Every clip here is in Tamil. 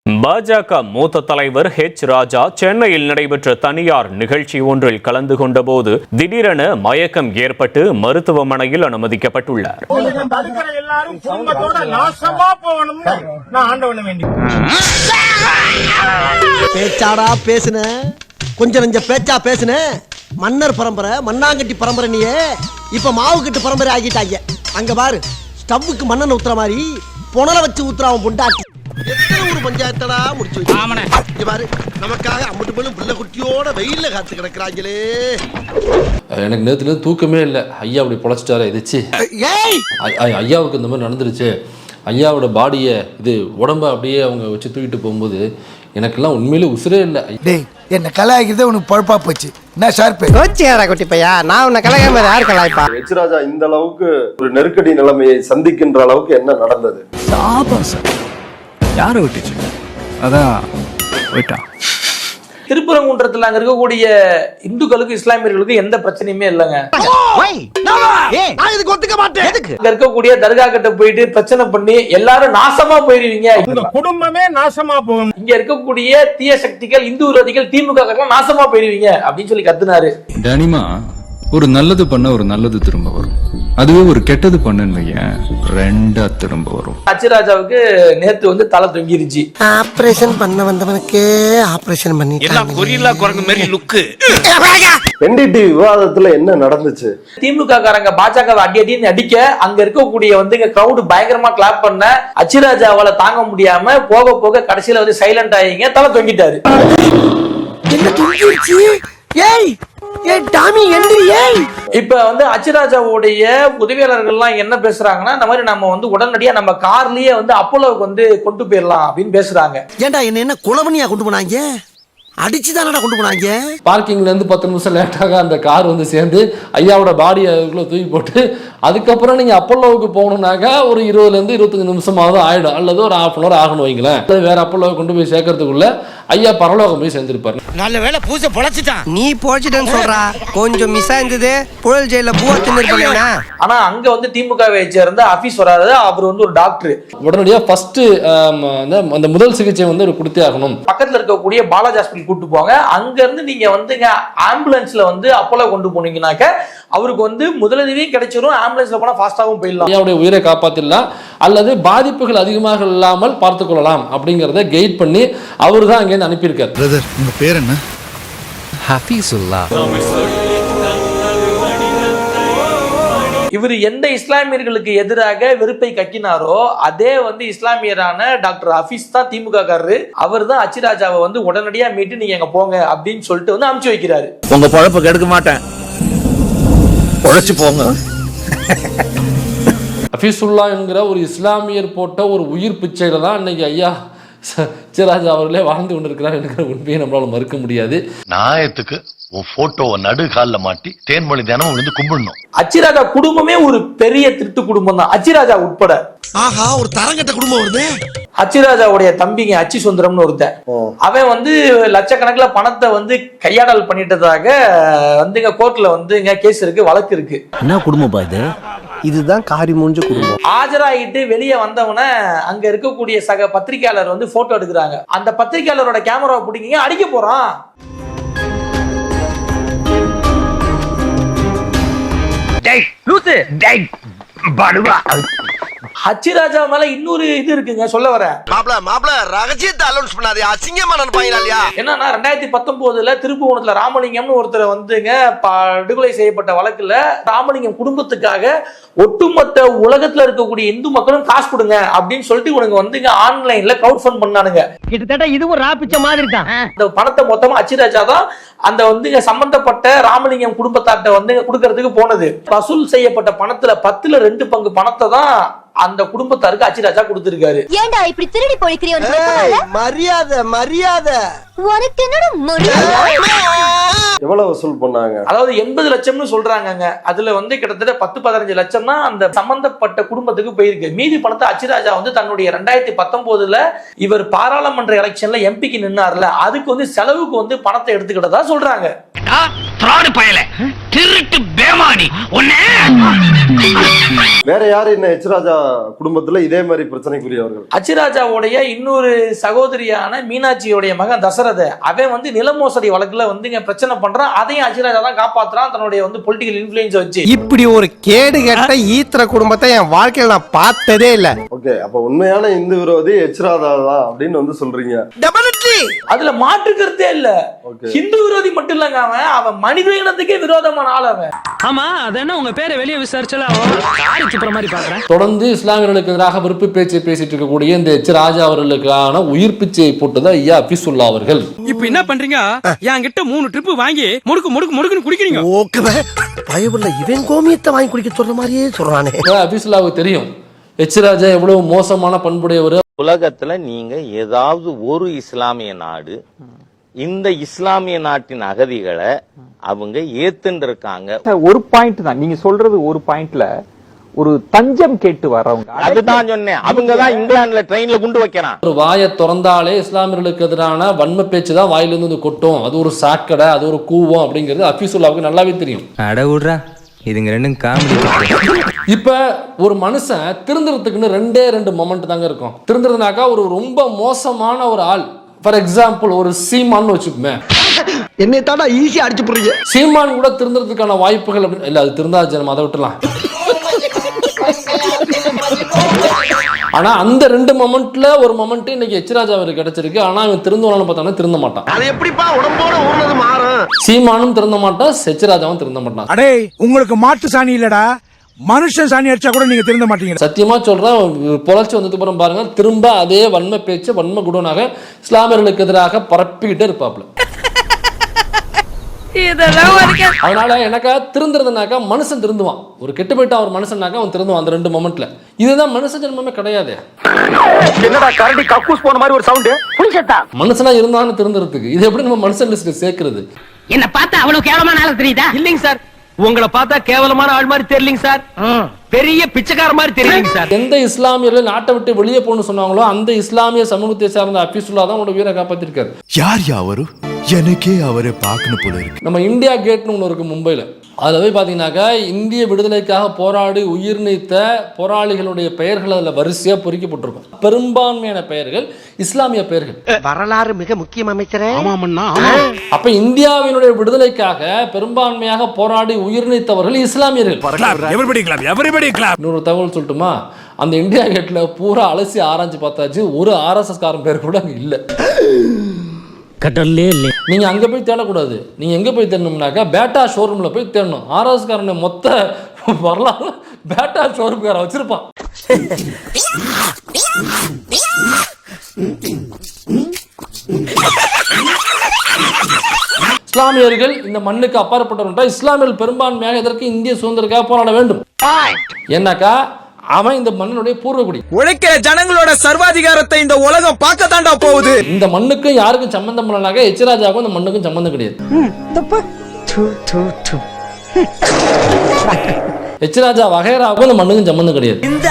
பாஜக மூத்த தலைவர் ஹெச் ராஜா சென்னையில் நடைபெற்ற தனியார் நிகழ்ச்சி ஒன்றில் கலந்து கொண்டபோது திடீரென மயக்கம் ஏற்பட்டு மருத்துவமனையில் அனுமதிக்கப்பட்டுள்ளார். பேச்சாடா பேசுன, கொஞ்சம் நெஞ்ச பேச்சா பேசுன. மன்னர் பரம்பரை, மண்ணாங்கட்டி பரம்பரை, நீயே இப்ப மாவு கட்டு பரம்பரை ஆகிட்டாங்க. அங்க பாரு, ஸ்டவ்வுக்கு மண்ணெண்ண ஊத்துற மாதிரி புனல வச்சு ஊத்துறான் பொண்டாட்டி. எத்தனை ஊர் பஞ்சாயத்தடா முடிச்சு வச்சு பாரு, நமக்காக அம்மட்டு போலும் பிள்ளை குட்டியோட வெயில்ல காத்து கிடக்குறாங்களே. எனக்கு நேத்துல தூக்கமே இல்லை. ஐயா அப்படி பொழைச்சிட்டாரு எதிச்சு. ஐயாவுக்கு இந்த மாதிரி நடந்துருச்சு. ஐயாவோட பாடியை இது உடம்ப அப்படியே அவங்க வச்சு தூக்கிட்டு போகும்போது எனக்கெல்லாம் உண்மையிலே உசுரே இல்லை. டேய், என்ன கலாய்க்கிறதே உனக்கு பழப்பா போச்சு. என்ன ஷார்ப்பு கோச்சியாடா குட்டி பையா, நான் உன்னை கலாய்க்காம யார் கலாய்ப்பா? ஹெச் ராஜா இந்த அளவுக்கு ஒரு நெருக்கடி நிலைமையை சந்திக்கின்ற அளவுக்கு என்ன நடந்தது? யாரை விட்டுச்சு? அதான் போயிட்டான். திருப்பரங்குன்றத்தில் அங்க இருக்கக்கூடிய இந்துக்களுக்கு இஸ்லாமியர்களுக்கு எந்த பிரச்சனையுமே இல்லைங்க. அங்க இருக்கக்கூடிய தர்கா கிட்ட போயிட்டு பிரச்சனை பண்ணி எல்லாரும் நாசமா போயிருவீங்க, குடும்பமே நாசமா போகும். இங்க இருக்கக்கூடிய தீய சக்திகள், இந்து விரோதிகள், திமுக நாசமா போயிருவீங்க அப்படின்னு சொல்லி கத்துனாரு. தனிமா ஒரு நல்லது பண்ண ஒரு நல்லது திரும்ப வரும், அதுவே ஒரு கெட்டது பண்ணுன்னு ரெண்டா திரும்ப வரும். அச்சிராஜாவுக்கு நேத்து வந்து தலை தொங்கிருச்சு. ஆபரேஷன் பண்ண வந்தவனுக்கு ஆபரேஷன் பண்ணி எல்லாம் கொரில்லா குரங்கு மாதிரி லுக்கு. என்டிடி விவாதத்துல என்ன நடந்துச்சு? திமுக காரங்க பாஜக அடின்னு அடிக்க அங்க இருக்கக்கூடிய வந்து கிரௌட் பயங்கரமா கிளாப் பண்ண அச்சிராஜாவால தாங்க முடியாம போக போக கடைசியில வந்து சைலண்ட் ஆகிங்க, தலை தொங்கிட்டாரு. என்ன தொங்கிருச்சு? ஏய் ஏய் டாமி எந்திரியே. இப்ப வந்து அச்சிராஜாவுடைய உதவியாளர்கள் எல்லாம் என்ன பேசுறாங்கன்னா, இந்த மாதிரி நம்ம வந்து உடனடியா நம்ம கார்லயே வந்து அப்போலோவுக்கு வந்து கொண்டு போயிடலாம் அப்படின்னு பேசுறாங்க. ஏண்டா என்ன குளவனியா கொண்டு போனாங்க? அடிச்சுதானடா கொண்டு போனாங்க. பார்க்கிங்ல இருந்து 10 நிமிஷம் லேட்டாக அந்த கார் வந்து சேர்ந்து ஐயாவோட பாடியை அதுக்குள்ள தூக்கி போட்டு அதுக்கப்புறம் நீங்க அப்போலோவுக்கு போகணும்னாக்கா ஒரு 20 to 25 நிமிஷமாவது ஆயிடும், அல்லது ஒரு 1/2 hour ஆகணும் வைங்களேன். வேற அப்போலோவை கொண்டு போய் சேர்க்கறதுக்குள்ள ஐயா பரலோகம் போய் சேர்ந்திருப்பாரு. நல்ல வேளை பூசை பொழைச்சிட்டான். நீ போச்சிட்டேன்னு சொல்றா, கொஞ்சம் மிஸ் ஆயிருந்தது. புழல் ஜெயில பூவா தின்னுருப்பா. ஆனா அங்க வந்து திமுகவை சேர்ந்த ஆபீஸ் வராது, அவர் வந்து ஒரு டாக்டர். உடனடியா ஃபர்ஸ்ட் அந்த முதல் சிகிச்சை வந்து ஒரு கொடுத்தே ஆகணும். பக்கத்துல இருக்கக்கூடிய பாலாஜி ஹாஸ்பிட்டல் கூட்டு போங்க. அங்க இருந்து நீங்க வந்து ஆம்புலன்ஸ்ல வந்து அப்போலோ கொண்டு போனீங்கன்னாக்க அவருக்கு வந்து முதலுதவியும் கிடைச்சிரும், ஆம்புலன்ஸ்ல போனா ஃபாஸ்டாவும் போயிடலாம். ஐயாவுடைய உயிரை காப்பாத்திடலாம் அல்லது பாதிப்புகள் அதிகமாக இல்லாமல் பார்த்துக் கொள்ளலாம் அப்படிங்கறத கைட் பண்ணி அவரு தான் அங்க இருந்து அனுப்பியிருக்காரு. பிரதர், உங்க பேர் என்ன? ஹஃபீசுல்லா. இவர் எந்த இஸ்லாமியர்களுக்கு எதிராக வெறுப்பை கக்கினாரோ அதே வந்து இஸ்லாமியரான டாக்டர் ஹஃபீஸ் தான் திமுக காரரு. அவர் தான் அச்சிராஜாவை வந்து உடனடியா மீட்டு நீங்க எங்க போங்க அப்படின்னு சொல்லிட்டு வந்து அனுப்பிச்சு வைக்கிறாரு. உங்க பழப்ப கெடுக்க மாட்டேன், உழைச்சு போங்க. ஹஃபீசுல்லா என்கிற ஒரு இஸ்லாமியர் போட்ட ஒரு உயிர் பிச்சையில தான் இன்னைக்கு ஐயா அச்சிராஜா அவர்களே வாழ்ந்து கொண்டிருக்கிறார் என்கிற உண்மையை நம்மளால மறுக்க முடியாது. நாயத்துக்கு உன் போட்டோவை நடு காலில் மாட்டி தேன்மொழி தினம் வந்து கும்பிடணும். அச்சிராஜா குடும்பமே ஒரு பெரிய திருட்டு குடும்பம் தான், அச்சிராஜா உட்பட. ஆஹா, ஒரு தரங்கட்ட குடும்பம் வருது. அச்சிராஜாவுடைய தம்பிங்க அச்சி சுந்தரம்னு ஒருத்தன், அவன் வந்து லட்சக்கணக்கில் பணத்தை வந்து கையாடல் பண்ணிட்டதாக வந்து கோர்ட்ல வந்து கேஸ் இருக்கு, வழக்கு இருக்கு. என்ன குடும்பம் பாது? இதுதான் காரி மூஞ்ச குடும்பம். ஆஜராகிட்டு வெளியே வந்தவன அங்க இருக்கக்கூடிய சக பத்திரிகையாளர் வந்து போட்டோ எடுக்கிறாங்க. அந்த பத்திரிகையாளரோட கேமராவை பிடிங்க, அடிக்க போறான். அச்சிராஜா மேல இன்னொரு இது இருக்குங்க, சொல்ல வரேன். மாப்ள ரகசியத்தை அலௌன்ஸ் பண்ணாதே, அசிங்கமா நினைப்பாங்களா இல்லையா? என்னன்னா 2019 திருப்புவனத்துல ராமலிங்கம்னு ஒருத்தர் வந்துங்க படுகொலை செய்யப்பட்ட வழக்குல ராமலிங்கம் குடும்பத்துக்காக ஒட்டுமொத்த உலகத்துல இருக்கக்கூடிய இந்து மக்களும் காசு கொடுங்க அப்படின்னு சொல்லிட்டு இவனுங்க வந்துங்க ஆன்லைன்ல கிரவுட் ஃபண்ட் பண்ணானுங்க. கிட்டத்தட்ட இதுவும் ராபிச்ச மாதிரி தான். அந்த பணத்தை மொத்தமா அச்சிராஜா தான் அந்த வந்து சம்பந்தப்பட்ட ராமலிங்கம் குடும்பத்தாட்ட வந்து கொடுக்கறதுக்கு போனது. வசூல் செய்யப்பட்ட பணத்துல 10ல் 2 பங்கு பணத்தை தான் அந்த குடும்பத்தாருக்கு அச்சிராஜா கொடுத்திருக்காரு. ஏண்டா இப்படி திருடி போய்க்கிறியோ? மரியாதை மரியாதை. உனக்கு என்னடா மரியாதை? எவ்வளவு வசூல் பண்ணாங்க? அதாவது 80 லட்சம்னு சொல்றாங்க. அதுல வந்து கிட்டத்தட்ட 10-15 லட்சம் தான் அந்த சம்பந்தப்பட்ட குடும்பத்துக்கு போயிருக்கு. மீதி பணத்தை அச்சிராஜா வந்து தன்னுடைய 2019 இவர் பாராளுமன்ற எலெக்ஷன்ல எம்பிக்கு நின்னார்ல, அதுக்கு வந்து செலவுக்கு வந்து பணத்தை எடுத்துக்கிட்டதா சொல்றாங்க. திருட்டு வேற யாரு என்ன எச் ராஜா குடும்பத்துல இதே மாதிரி பிரச்சனைக்குரியவர்கள்? அச்சிராஜாவுடைய இன்னொரு சகோதரியான மீனாட்சியுடைய மகன் தசரத அவன் வந்து நில மோசடி வழக்குல வந்து இங்க பிரச்சனை பண்றான். அதையும் அச்சிராஜா தான் காப்பாத்துறான் தன்னுடைய வந்து பொலிட்டிக்கல் இன்ஃபுளுன்ஸ் வச்சு. இப்படி ஒரு கேடு கெட்ட ஈத்திர குடும்பத்தை என் வாழ்க்கையில நான் பார்த்ததே இல்ல. ஓகே, அப்ப உண்மையான இந்து விரோதி எச் ராஜா தான் அப்படின்னு வந்து சொல்றீங்க. அதுல மாற்றுக்கிறதே இல்ல. Okay. ஹிந்து விரோதி மட்டும் இல்லங்க, அவன் மனித இனத்துக்கே விரோதமான ஆள் அவன். ஆமா அது என்ன உங்க பேரை வெளியே விசாரிச்சல மாதிரி பாக்குறேன். தொடர்ந்து இஸ்லாமியர்களுக்கு எதிராக விருப்பு பேச்சை பேசிட்டு இருக்கக்கூடிய இந்த எச் ராஜா அவர்களுக்கான உயிர் பிச்சையை போட்டது ஐயா அபிசுல்லா அவர்கள். இப்ப என்ன பண்றீங்க? என்கிட்ட 3 ட்ரிப் வாங்கி முடுக்குன்னு குடிக்கிறீங்க. ஓகே, பயபுள்ள இவன் கோமியத்தை வாங்கி குடிக்க சொல்ற மாதிரியே சொல்றானே. அபிசுல்லாவுக்கு தெரியும் எச் ராஜா எவ்வளவு மோசமான பண்புடையவர். உலகத்துல நீங்க ஏதாவது ஒரு இஸ்லாமிய நாடு இந்த இஸ்லாமிய நாட்டின் அகதிகளை அவங்க ஏத்துன்னு இருக்காங்க. ஒரு பாயிண்ட் தான் நீங்க சொல்றது. ஒரு பாயிண்ட்ல ஒரு தஞ்சம் கேட்டு வரவங்க, அதுதான் சொன்னேன். அவங்க தான் இங்கிலாந்துல ட்ரெயின்ல குண்டு வைக்கிறான். ஒரு வாயை திறந்தாலே இஸ்லாமியர்களுக்கு எதிரான வன்ம பேச்சு தான் வாயிலிருந்து வந்து கொட்டும். அது ஒரு சாக்கடை, அது ஒரு கூவம் அப்படிங்கிறது அபிசுல்லாவுக்கு நல்லாவே தெரியும். அடவுடுறா இதுங்க ரெண்டும் காமெடி. இப்ப ஒரு மனுஷன் திருந்துறதுக்குன்னு 2 மொமெண்ட் தாங்க இருக்கும். திருந்துறதுனாக்கா ஒரு ரொம்ப மோசமான ஒரு ஆள், ஃபார் எக்ஸாம்பிள் ஒரு சீமான் வச்சுக்குமே. என்னை தாண்டா ஈஸியா அடிச்சு புரியுது. சீமான் கூட திருந்துறதுக்கான வாய்ப்புகள் அப்படின்னு இல்ல, அது திருந்தாச்சு, நம்ம அதை விட்டுலாம். ஆனா அந்த 2 மொமெண்ட்ல ஒரு மொமெண்ட் இன்னைக்கு எச் ராஜா அவருக்கு கிடைச்சிருக்கு. ஆனா இவன் திருந்துவான்னு பார்த்தானே திருந்த மாட்டான். அது எப்படிப்பா உடம்போட ஊர்னது மாறும்? சீமானும் திருந்த மாட்டான், எச் ராஜாவும் திருந்த மாட்டான். அடே, உங்களுக்கு மாட்டு சாணி இல்லடா, மனுஷன் சாணி அடிச்சா கூட நீங்க திருந்த மாட்டீங்க. சத்தியமா சொல்றேன், புலர்ச்சி வந்ததுக்கு அப்புறம் பாருங்க திரும்ப அதே வன்ம பேச்சு வன்ம குடோனாக இஸ்லாமியர்களுக்கு எதிராக பரப்பிக்கிட்டே இருப்பாப்ல. அதனால எனக்கா திருந்துறதுனாக்கா மனுஷன் திருந்துவான். ஒரு கெட்டு போயிட்டா ஒரு மனுஷனாக்கா அவன் திருந்துவான் அந்த 2 மொமெண்ட்ல. இதுதான் மனுஷ ஜென்மமே கிடையாது. என்னடா கரண்டி கக்கூஸ் போன மாதிரி ஒரு சவுண்ட். மனுஷனா இருந்தான்னு திருந்துறதுக்கு இது எப்படி நம்ம மனுஷன் லிஸ்ட்ல சேர்க்கிறது? என்ன பார்த்தா அவ்வளவு கேவலமான ஆளு தெரியுதா? இல்லைங்க சார், உங்களை பார்த்தா கேவலமான ஆள் மாதிரி தெரியலங்க சார், பெரிய பிச்சைக்கார மாதிரி தெரியுங்க சார். எந்த இஸ்லாமியர்கள் நாட்டை விட்டு வெளியே போகணும்னு சொன்னாங்களோ அந்த இஸ்லாமிய சமூகத்தை சார்ந்த அபிசுல்லா தான் உங்களோட உயிரை காப்பாத்திருக்காரு. யார் யாவரு எனக்கே அவரை பார்க்கணும் போல இருக்கு. நம்ம இந்தியா கேட்னு ஒன்று இருக்கு மும்பையில். அதில் போய் பார்த்தீங்கன்னாக்கா இந்திய விடுதலைக்காக போராடி உயிர் நீத்த போராளிகளுடைய பெயர்கள் அதில் வரிசையாக பொறிக்கப்பட்டிருக்கும். பெரும்பான்மையான பெயர்கள் இஸ்லாமிய பெயர்கள். வரலாறு மிக முக்கியம் அமைச்சரே. அப்ப இந்தியாவினுடைய விடுதலைக்காக பெரும்பான்மையாக போராடி உயிர் நீத்தவர்கள் இஸ்லாமியர்கள். இன்னொரு தகவல் சொல்லட்டுமா? அந்த இந்தியா கேட்ல பூரா அலசி ஆராய்ச்சி பார்த்தாச்சு, ஒரு RSS காரன் பேர் கூட அங்கே இல்லை. கடல்லே இல்லை. நீங்க அங்க போய் தேடக்கூடாது. நீங்க எங்க போய் தேடணும்னாக்கா பேட்டா ஷோரூம்ல போய் தேடணும். RSS காரனை மொத்த வரலாறு பேட்டா ஷோரூம்கார வச்சிருப்பான். இஸ்லாமியர்கள் இந்த மண்ணுக்கு அப்பாற்பட்டவர்கள். இஸ்லாமியர்கள் பெரும்பான்மையாக இதற்கு இந்திய சுதந்திரக்காக போராட வேண்டும். ஏன்னாக்கா அவன் இந்த மண்ணினுடைய பூர்வகுடி. உழைக்கிற ஜனங்களோட சர்வாதிகாரத்தை இந்த உலகம் பார்க்க தாண்டா போகுது. இந்த மண்ணுக்கும் யாருக்கும் சம்பந்தம் இல்லைனாக்கா எச் ராஜாவுக்கும் இந்த மண்ணுக்கும் சம்பந்தம் கிடையாது. எச் ராஜா வகைராவுக்கும் இந்த மண்ணுக்கும் சம்பந்தம் கிடையாது. இந்த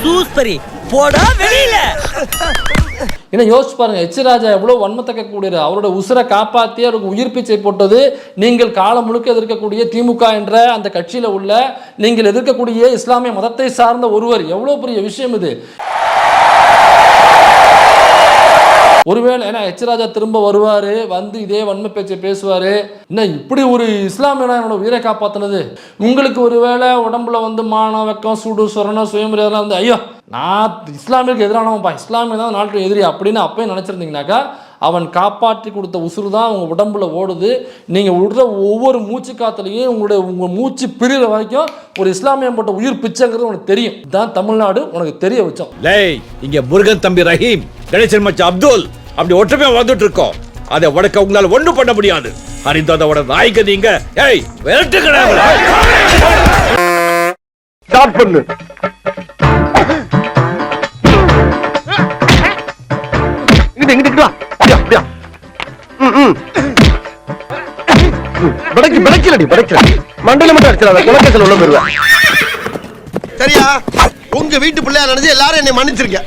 சூஸ்பரி போடா வெளியில. ஏன்னா யோசிச்சு பாருங்க, எச் ராஜா எவ்வளவு வன்மத்தக்க கூடியது. அவரோட உசுரை காப்பாற்றி அவருக்கு உயிர் பிச்சை போட்டது நீங்கள் காலம் முழுக்க எதிர்க்கக்கூடிய திமுக என்ற அந்த கட்சியில உள்ள நீங்கள் எதிர்க்கக்கூடிய இஸ்லாமிய மதத்தை சார்ந்த ஒருவர். எவ்வளவு பெரிய விஷயம் இது. ஒருவேளை ஏன்னா எச் ராஜா திரும்ப வருவாரு, வந்து இதே வன்ம பேச்சை பேசுவாரு. என்ன இப்படி ஒரு இஸ்லாமியனா என்னோட உயிரை காப்பாத்தினது. உங்களுக்கு ஒருவேளை உடம்புல வந்து மானம், வெக்கம், சூடு, சொரணம், சுயமரியாதை வந்து ஐயோ நான் இஸ்லாமியருக்கு எதிரானவன்பா, இஸ்லாமிய தான் நாட்டு எதிரி அப்படின்னு அப்பயும் நினைச்சிருந்தீங்கன்னாக்கா அவன் காப்பாற்றி கொடுத்த உசுறு தான் உங்க உடம்புல ஓடுது. நீங்க விடுற ஒவ்வொரு மூச்சு காத்துலையும் உங்க மூச்சு பிரிகிற வரைக்கும் ஒரு இஸ்லாமியம் போட்ட உயிர் பிச்சைங்கிறது உனக்கு தெரியும். தான் தமிழ்நாடு உனக்கு தெரிய வச்சோம். இங்க முருகன் தம்பி ரஹீம், கணேசன் மச்சான் அப்துல் அப்படி ஒற்றுமையா வந்துட்டு இருக்கோம். அதை உடக்க உங்களால ஒண்ணும் பண்ண முடியாது. அறிந்ததோட நாய்க்கு நீங்க ஏய் விரட்டு கிடையாது. ஸ்டார்ட் பண்ணு. மண்டல மட்டும் அடிச்சிடாத, குலக்கேசல் உள்ள போயிருவேன். சரியா? உங்க வீட்டு பிள்ளையா நினைச்சு எல்லாரும் என்னை மன்னிச்சிருக்க.